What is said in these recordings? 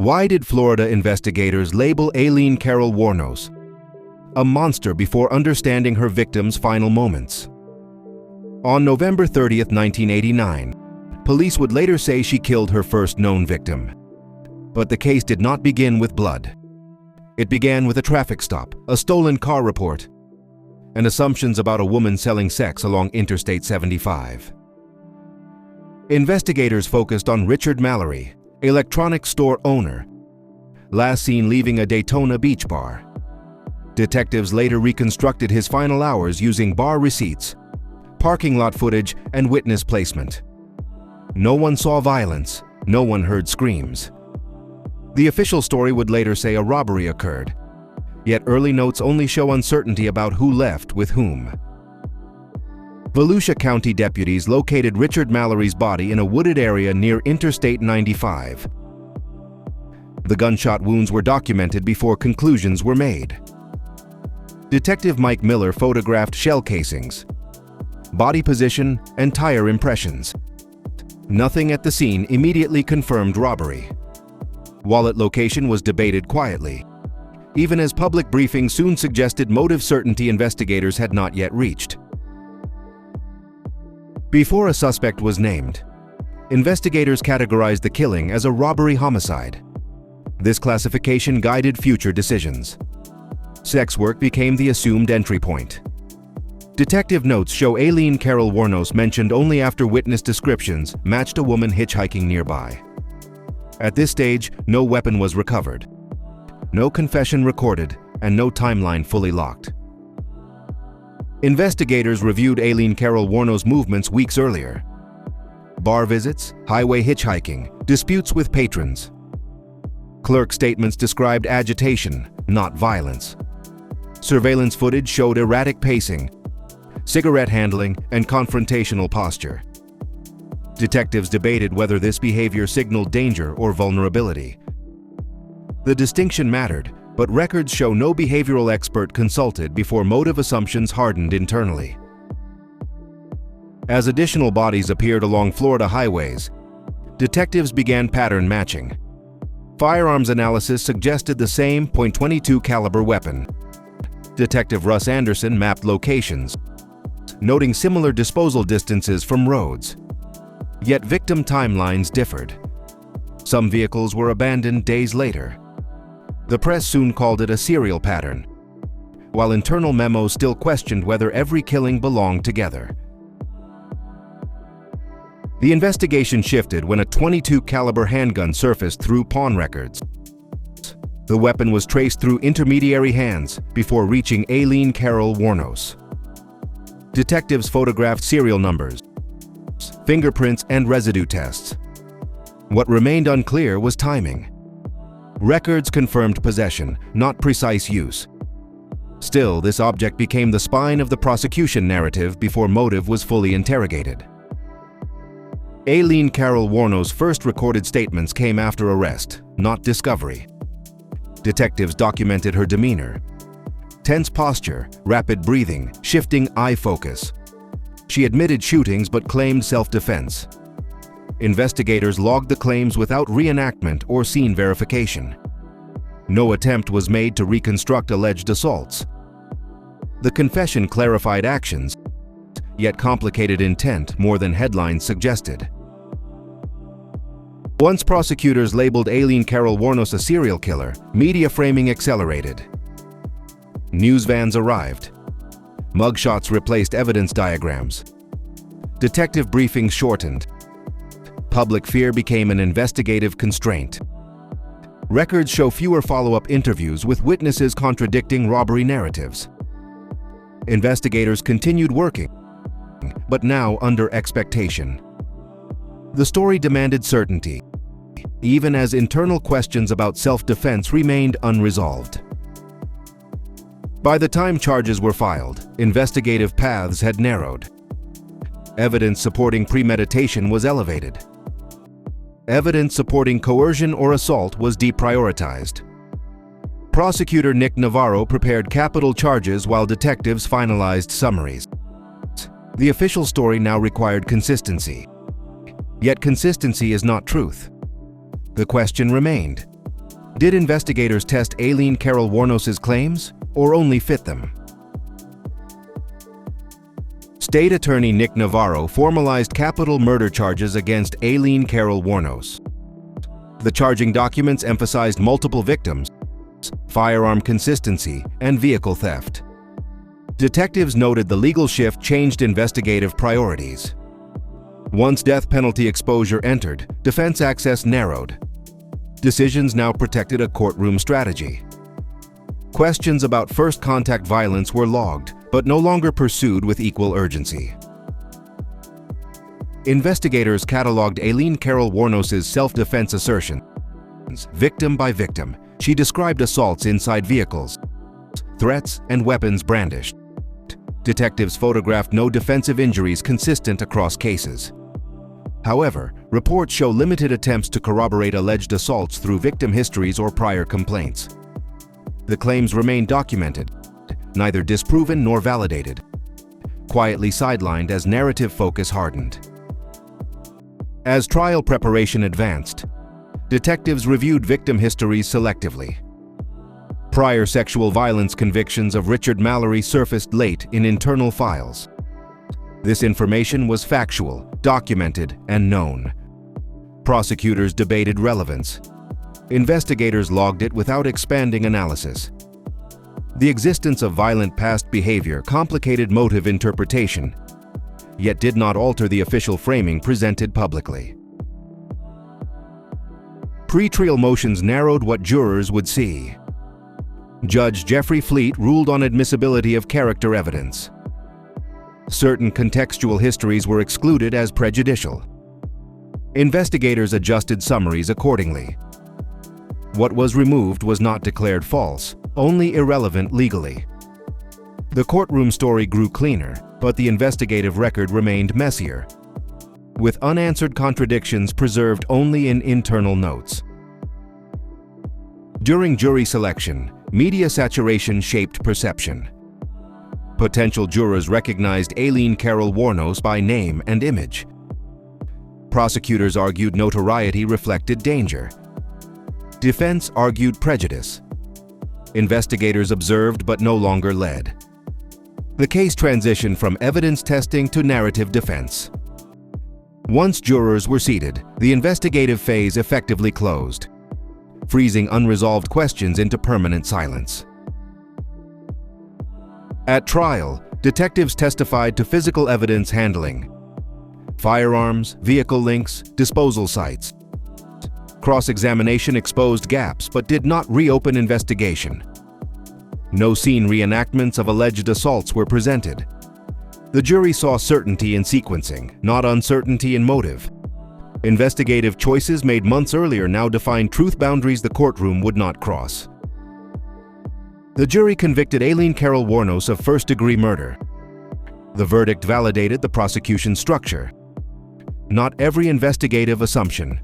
Why did Florida investigators label Aileen Carol Wuornos a monster before understanding her victim's final moments? On November 30, 1989, police would later say she killed her first known victim. But the case did not begin with blood. It began with a traffic stop, a stolen car report, and assumptions about a woman selling sex along Interstate 75. Investigators focused on Richard Mallory, electronics store owner, last seen leaving a Daytona beach bar. Detectives later reconstructed his final hours using bar receipts, parking lot footage, and witness placement. No one saw violence, no one heard screams. The official story would later say a robbery occurred, yet early notes only show uncertainty about who left with whom. Volusia County deputies located Richard Mallory's body in a wooded area near Interstate 95. The gunshot wounds were documented before conclusions were made. Detective Mike Miller photographed shell casings, body position, and tire impressions. Nothing at the scene immediately confirmed robbery. Wallet location was debated quietly, even as public briefings soon suggested motive certainty investigators had not yet reached. Before a suspect was named, investigators categorized the killing as a robbery homicide. This classification guided future decisions. Sex work became the assumed entry point. Detective notes show Aileen Carol Wuornos mentioned only after witness descriptions matched a woman hitchhiking nearby. At this stage, no weapon was recovered, no confession recorded, and no timeline fully locked. Investigators reviewed Aileen Carol Wuornos' movements weeks earlier. Bar visits, highway hitchhiking, disputes with patrons. Clerk statements described agitation, not violence. Surveillance footage showed erratic pacing, cigarette handling, and confrontational posture. Detectives debated whether this behavior signaled danger or vulnerability. The distinction mattered, but records show no behavioral expert consulted before motive assumptions hardened internally. As additional bodies appeared along Florida highways, detectives began pattern matching. Firearms analysis suggested the same .22 caliber weapon. Detective Russ Anderson mapped locations, noting similar disposal distances from roads. Yet victim timelines differed. Some vehicles were abandoned days later. The press soon called it a serial pattern, while internal memos still questioned whether every killing belonged together. The investigation shifted when a .22 caliber handgun surfaced through pawn records. The weapon was traced through intermediary hands before reaching Aileen Carol Wuornos. Detectives photographed serial numbers, fingerprints, and residue tests. What remained unclear was timing. Records confirmed possession, not precise use. Still, this object became the spine of the prosecution narrative before motive was fully interrogated. Aileen Carol Wuornos' first recorded statements came after arrest, not discovery. Detectives documented her demeanor: tense posture, rapid breathing, shifting eye focus. She admitted shootings but claimed self-defense. Investigators logged the claims without reenactment or scene verification. No attempt was made to reconstruct alleged assaults. The confession clarified actions, yet complicated intent more than headlines suggested. Once prosecutors labeled Aileen Carol Wuornos a serial killer, media framing accelerated. News vans arrived. Mugshots replaced evidence diagrams. Detective briefings shortened. Public fear became an investigative constraint. Records show fewer follow-up interviews with witnesses contradicting robbery narratives. Investigators continued working, but now under expectation. The story demanded certainty, even as internal questions about self-defense remained unresolved. By the time charges were filed, investigative paths had narrowed. Evidence supporting premeditation was elevated. Evidence supporting coercion or assault was deprioritized. Prosecutor Nick Navarro prepared capital charges while detectives finalized summaries. The official story now required consistency. Yet consistency is not truth. The question remained: Did investigators test Aileen Carol Wuornos' claims, or only fit them? State Attorney Nick Navarro formalized capital murder charges against Aileen Carol Wuornos. The charging documents emphasized multiple victims, firearm consistency, and vehicle theft. Detectives noted the legal shift changed investigative priorities. Once death penalty exposure entered, defense access narrowed. Decisions now protected a courtroom strategy. Questions about first contact violence were logged, but no longer pursued with equal urgency. Investigators cataloged Aileen Carol Wuornos' self-defense assertions. Victim by victim, she described assaults inside vehicles, threats, and weapons brandished. Detectives photographed no defensive injuries consistent across cases. However, reports show limited attempts to corroborate alleged assaults through victim histories or prior complaints. The claims remain documented, neither disproven nor validated, quietly sidelined as narrative focus hardened. As trial preparation advanced, detectives reviewed victim histories selectively. Prior sexual violence convictions of Richard Mallory surfaced late in internal files. This information was factual, documented, and known. Prosecutors debated relevance. Investigators logged it without expanding analysis. The existence of violent past behavior complicated motive interpretation, yet did not alter the official framing presented publicly. Pre-trial motions narrowed what jurors would see. Judge Jeffrey Fleet ruled on admissibility of character evidence. Certain contextual histories were excluded as prejudicial. Investigators adjusted summaries accordingly. What was removed was not declared false, only irrelevant legally. The courtroom story grew cleaner, but the investigative record remained messier, with unanswered contradictions preserved only in internal notes. During jury selection, media saturation shaped perception. Potential jurors recognized Aileen Carol Wuornos by name and image. Prosecutors argued notoriety reflected danger. Defense argued prejudice. Investigators observed but no longer led. The case transitioned from evidence testing to narrative defense. Once jurors were seated, the investigative phase effectively closed, freezing unresolved questions into permanent silence. At trial, detectives testified to physical evidence handling: firearms, vehicle links, disposal sites. Cross-examination exposed gaps but did not reopen investigation. No scene reenactments of alleged assaults were presented. The jury saw certainty in sequencing, not uncertainty in motive. Investigative choices made months earlier now defined truth boundaries the courtroom would not cross. The jury convicted Aileen Carol Wuornos of first-degree murder. The verdict validated the prosecution's structure. Not every investigative assumption.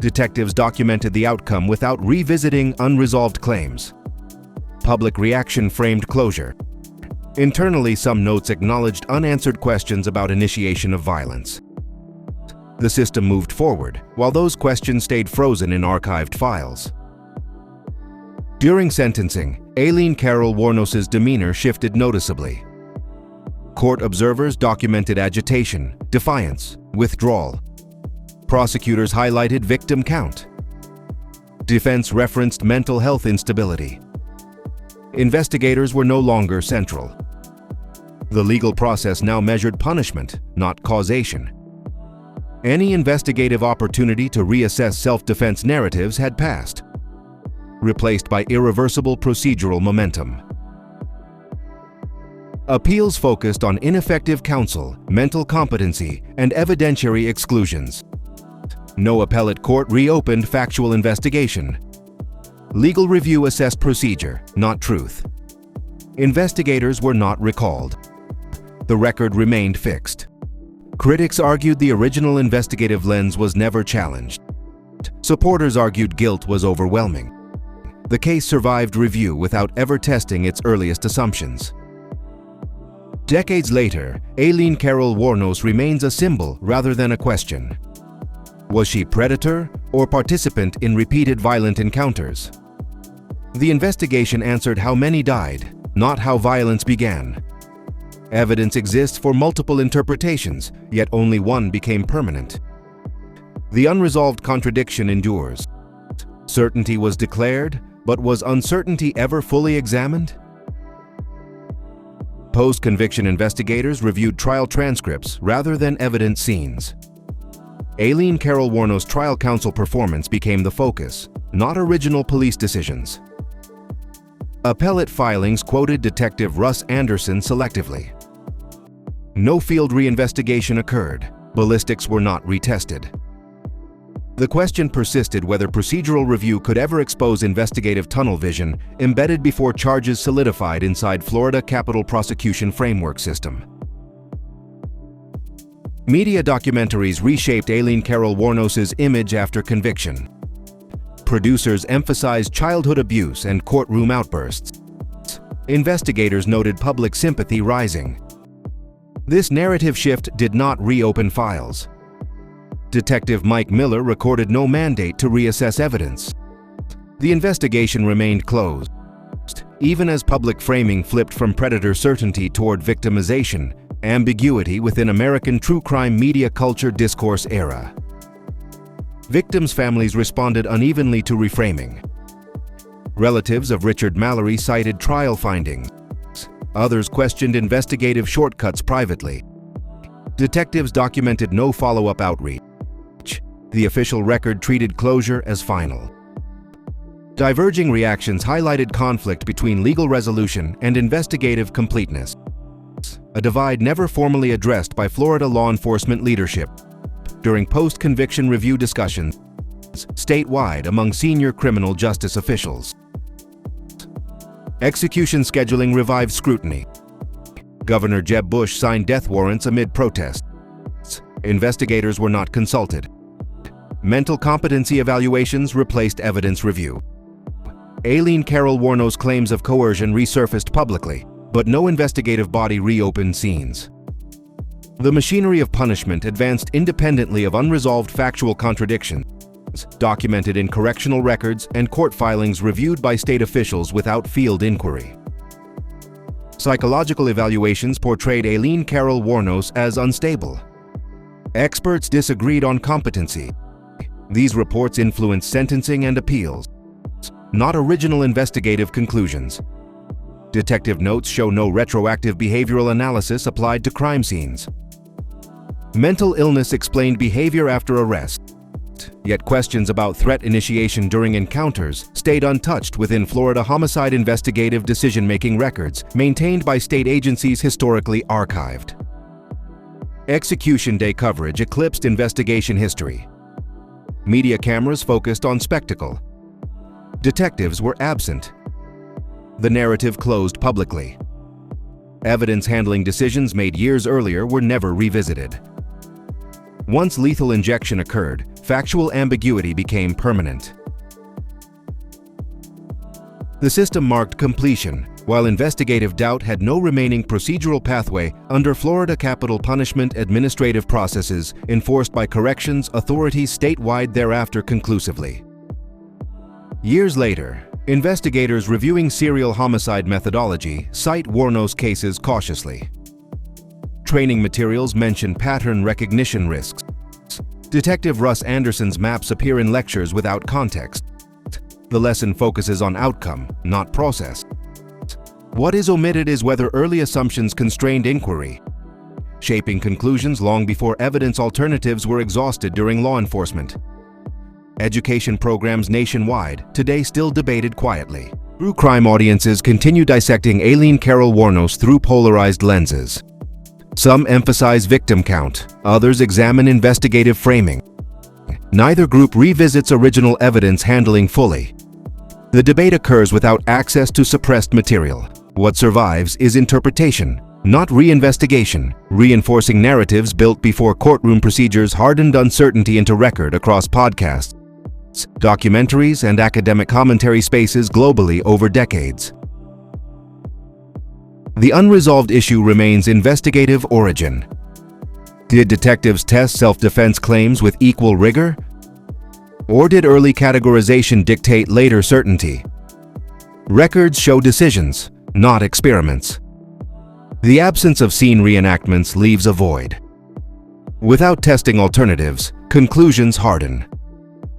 Detectives documented the outcome without revisiting unresolved claims. Public reaction framed closure. Internally, some notes acknowledged unanswered questions about initiation of violence. The system moved forward, while those questions stayed frozen in archived files. During sentencing, Aileen Carol Wuornos' demeanor shifted noticeably. Court observers documented agitation, defiance, withdrawal. Prosecutors highlighted victim count. Defense referenced mental health instability. Investigators were no longer central. The legal process now measured punishment, not causation. Any investigative opportunity to reassess self-defense narratives had passed, replaced by irreversible procedural momentum. Appeals focused on ineffective counsel, mental competency, and evidentiary exclusions. No appellate court reopened factual investigation. Legal review assessed procedure, not truth. Investigators were not recalled. The record remained fixed. Critics argued the original investigative lens was never challenged. Supporters argued guilt was overwhelming. The case survived review without ever testing its earliest assumptions. Decades later, Aileen Carol Wuornos remains a symbol rather than a question. Was she predator or participant in repeated violent encounters. The investigation answered how many died, not how violence began. Evidence exists for multiple interpretations, yet only one became permanent. The unresolved contradiction endures. Certainty was declared, but was uncertainty ever fully examined? Post-conviction investigators reviewed trial transcripts rather than evidence scenes. Aileen Carol Wuornos' trial counsel performance became the focus, not original police decisions. Appellate filings quoted Detective Russ Anderson selectively. No field reinvestigation occurred. Ballistics were not retested. The question persisted whether procedural review could ever expose investigative tunnel vision embedded before charges solidified inside Florida Capital Prosecution Framework System. Media documentaries reshaped Aileen Carol Wuornos' image after conviction. Producers emphasized childhood abuse and courtroom outbursts. Investigators noted public sympathy rising. This narrative shift did not reopen files. Detective Mike Miller recorded no mandate to reassess evidence. The investigation remained closed, even as public framing flipped from predator certainty toward victimization, ambiguity within American true crime media culture discourse era. Victims' families responded unevenly to reframing. Relatives of Richard Mallory cited trial findings. Others questioned investigative shortcuts privately. Detectives documented no follow-up outreach. The official record treated closure as final. Diverging reactions highlighted conflict between legal resolution and investigative completeness, a divide never formally addressed by Florida law enforcement leadership during post-conviction review discussions statewide among senior criminal justice officials. Execution scheduling revived scrutiny. Governor Jeb Bush signed death warrants amid protests. Investigators were not consulted. Mental competency evaluations replaced evidence review. Aileen Carol Wuornos' claims of coercion resurfaced publicly, but no investigative body reopened scenes. The machinery of punishment advanced independently of unresolved factual contradictions, documented in correctional records and court filings reviewed by state officials without field inquiry. Psychological evaluations portrayed Aileen Carol Wuornos as unstable. Experts disagreed on competency. These reports influenced sentencing and appeals, not original investigative conclusions. Detective notes show no retroactive behavioral analysis applied to crime scenes. Mental illness explained behavior after arrest, yet questions about threat initiation during encounters stayed untouched within Florida homicide investigative decision-making records maintained by state agencies historically archived. Execution day coverage eclipsed investigation history. Media cameras focused on spectacle. Detectives were absent. The narrative closed publicly. Evidence handling decisions made years earlier were never revisited. Once lethal injection occurred, factual ambiguity became permanent. The system marked completion, while investigative doubt had no remaining procedural pathway under Florida capital punishment administrative processes enforced by corrections authorities statewide thereafter conclusively. Years later, investigators reviewing serial homicide methodology cite Wuornos cases cautiously. Training materials mention pattern recognition risks. Detective Russ Anderson's maps appear in lectures without context. The lesson focuses on outcome, not process. What is omitted is whether early assumptions constrained inquiry, shaping conclusions long before evidence alternatives were exhausted during law enforcement. Education programs nationwide today still debated quietly. True crime audiences continue dissecting Aileen Carol Wuornos through polarized lenses. Some emphasize victim count, others examine investigative framing. Neither group revisits original evidence handling fully. The debate occurs without access to suppressed material. What survives is interpretation, not reinvestigation, reinforcing narratives built before courtroom procedures hardened uncertainty into record across podcasts, documentaries, and academic commentary spaces globally over decades. The unresolved issue remains investigative origin. Did detectives test self-defense claims with equal rigor? Or did early categorization dictate later certainty? Records show decisions, not experiments. The absence of scene reenactments leaves a void. Without testing alternatives, conclusions harden.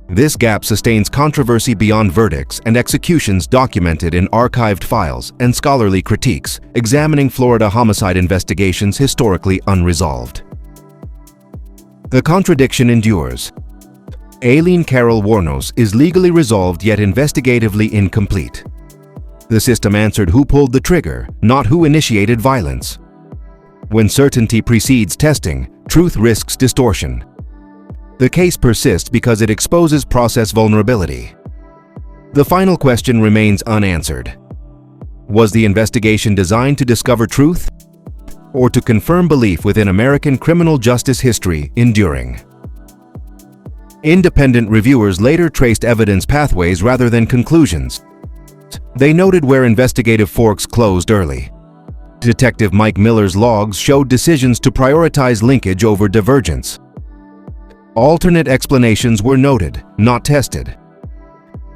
This gap sustains controversy beyond verdicts and executions documented in archived files and scholarly critiques examining Florida homicide investigations historically unresolved. The contradiction endures. Aileen Carol Wuornos is legally resolved yet investigatively incomplete. The system answered who pulled the trigger, not who initiated violence. When certainty precedes testing, truth risks distortion. The case persists because it exposes process vulnerability. The final question remains unanswered. Was the investigation designed to discover truth, or to confirm belief within American criminal justice history enduring? Independent reviewers later traced evidence pathways rather than conclusions. They noted where investigative forks closed early. Detective Mike Miller's logs showed decisions to prioritize linkage over divergence. Alternate explanations were noted, not tested.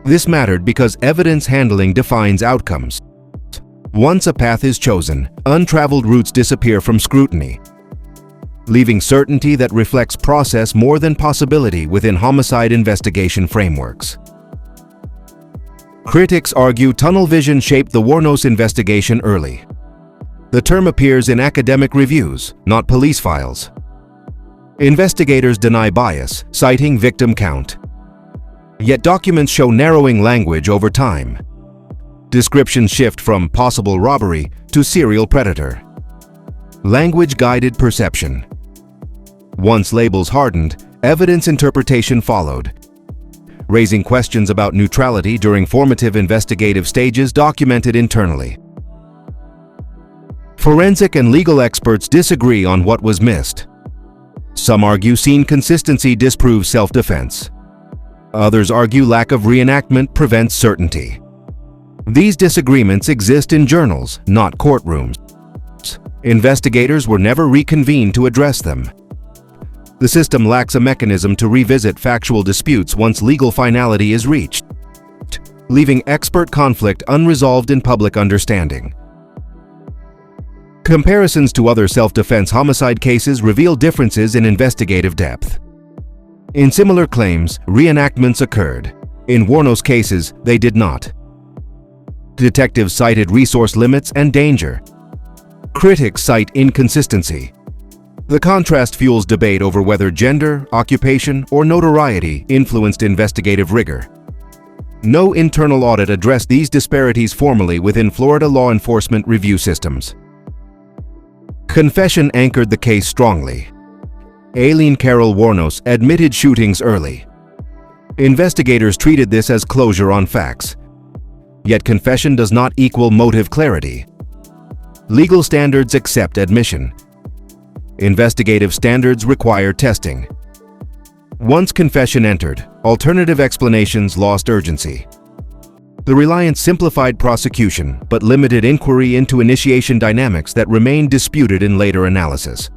This mattered because evidence handling defines outcomes. Once a path is chosen, untraveled routes disappear from scrutiny, leaving certainty that reflects process more than possibility within homicide investigation frameworks. Critics argue tunnel vision shaped the Wuornos investigation early. The term appears in academic reviews, not police files. Investigators deny bias, citing victim count. Yet documents show narrowing language over time. Descriptions shift from possible robbery to serial predator. Language guided perception. Once labels hardened, evidence interpretation followed, raising questions about neutrality during formative investigative stages documented internally. Forensic and legal experts disagree on what was missed. Some argue scene consistency disproves self-defense. Others argue lack of reenactment prevents certainty. These disagreements exist in journals, not courtrooms. Investigators were never reconvened to address them. The system lacks a mechanism to revisit factual disputes once legal finality is reached, leaving expert conflict unresolved in public understanding. Comparisons to other self-defense homicide cases reveal differences in investigative depth. In similar claims, reenactments occurred. In Wuornos cases, they did not. Detectives cited resource limits and danger. Critics cite inconsistency. The contrast fuels debate over whether gender, occupation, or notoriety influenced investigative rigor. No internal audit addressed these disparities formally within Florida law enforcement review systems. Confession anchored the case strongly. Aileen Carol Wuornos admitted shootings early. Investigators treated this as closure on facts. Yet confession does not equal motive clarity. Legal standards accept admission. Investigative standards require testing. Once confession entered, alternative explanations lost urgency. The reliance simplified prosecution but limited inquiry into initiation dynamics that remained disputed in later analysis.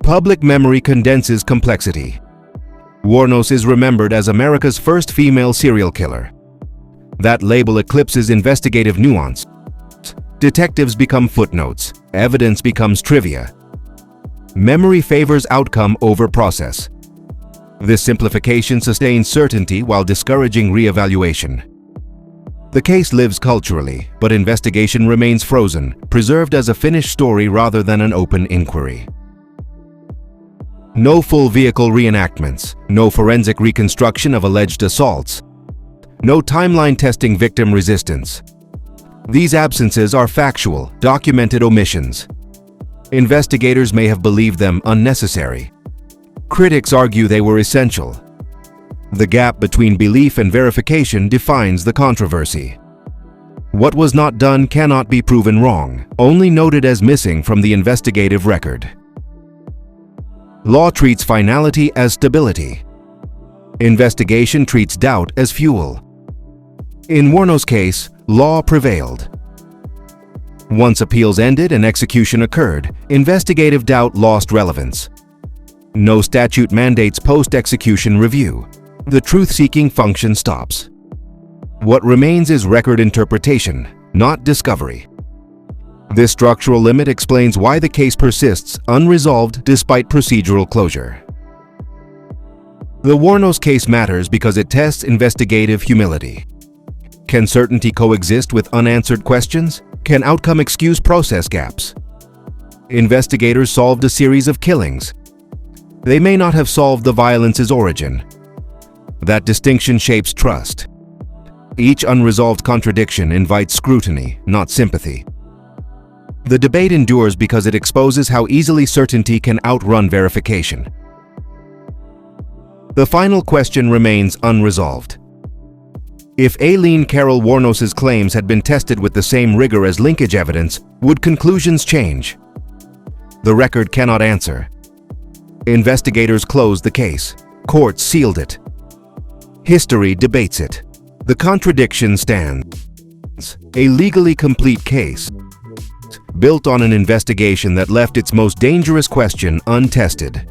Public memory condenses complexity. Wuornos is remembered as America's first female serial killer. That label eclipses investigative nuance. Detectives become footnotes. Evidence becomes trivia. Memory favors outcome over process. This simplification sustains certainty while discouraging re-evaluation. The case lives culturally, but investigation remains frozen, preserved as a finished story rather than an open inquiry. No full vehicle reenactments, no forensic reconstruction of alleged assaults, no timeline testing victim resistance. These absences are factual, documented omissions. Investigators may have believed them unnecessary. Critics argue they were essential. The gap between belief and verification defines the controversy. What was not done cannot be proven wrong, only noted as missing from the investigative record. Law treats finality as stability. Investigation treats doubt as fuel. In Wuornos' case, law prevailed. Once appeals ended and execution occurred, investigative doubt lost relevance. No statute mandates post-execution review. The truth-seeking function stops. What remains is record interpretation, not discovery. This structural limit explains why the case persists unresolved despite procedural closure. The Wuornos case matters because it tests investigative humility. Can certainty coexist with unanswered questions? Can outcome excuse process gaps? Investigators solved a series of killings. They may not have solved the violence's origin. That distinction shapes trust. Each unresolved contradiction invites scrutiny, not sympathy. The debate endures because it exposes how easily certainty can outrun verification. The final question remains unresolved. If Aileen Carol Wuornos' claims had been tested with the same rigor as linkage evidence, would conclusions change? The record cannot answer. Investigators closed the case. Courts sealed it. History debates it. The contradiction stands. A legally complete case, built on an investigation that left its most dangerous question untested.